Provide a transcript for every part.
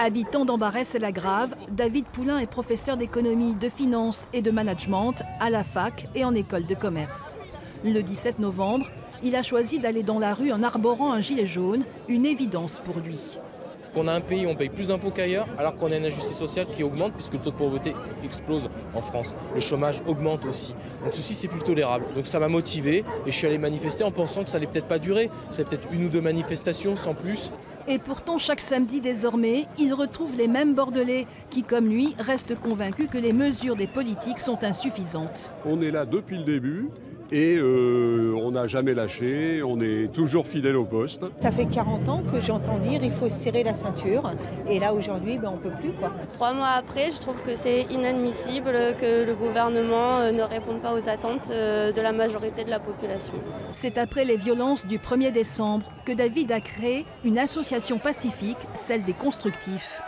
Habitant d'Ambarès-et-Lagrave, David Poulain est professeur d'économie, de finance et de management à la fac et en école de commerce. Le 17 novembre, il a choisi d'aller dans la rue en arborant un gilet jaune, une évidence pour lui. On a un pays où on paye plus d'impôts qu'ailleurs, alors qu'on a une injustice sociale qui augmente puisque le taux de pauvreté explose en France. Le chômage augmente aussi. Donc ceci, c'est plus tolérable. Donc ça m'a motivé et je suis allé manifester en pensant que ça allait peut-être pas durer. C'est peut-être une ou deux manifestations sans plus. Et pourtant, chaque samedi désormais, il retrouve les mêmes Bordelais qui, comme lui, restent convaincus que les mesures des politiques sont insuffisantes. On est là depuis le début. Et on n'a jamais lâché, on est toujours fidèle au poste. Ça fait 40 ans que j'entends dire il faut serrer la ceinture. Et là aujourd'hui, on ne peut plus, quoi. 3 mois après, je trouve que c'est inadmissible que le gouvernement ne réponde pas aux attentes de la majorité de la population. C'est après les violences du 1er décembre que David a créé une association pacifique, celle des constructifs.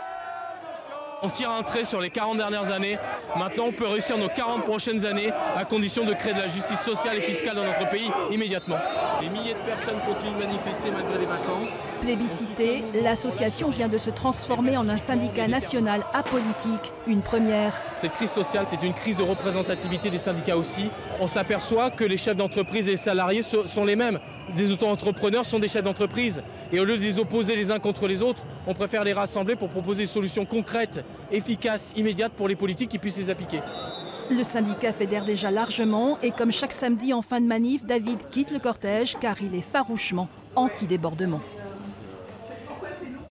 On tire un trait sur les 40 dernières années. Maintenant, on peut réussir nos 40 prochaines années à condition de créer de la justice sociale et fiscale dans notre pays immédiatement. Des milliers de personnes continuent de manifester malgré les vacances. Plébiscitée, l'association vient de se transformer en un syndicat national apolitique, une première. Cette crise sociale, c'est une crise de représentativité des syndicats aussi. On s'aperçoit que les chefs d'entreprise et les salariés sont les mêmes. Les auto-entrepreneurs sont des chefs d'entreprise. Et au lieu de les opposer les uns contre les autres, on préfère les rassembler pour proposer des solutions concrètes, efficaces, immédiates pour les politiques qui puissent les appliquer. Le syndicat fédère déjà largement et comme chaque samedi en fin de manif, David quitte le cortège car il est farouchement anti-débordement.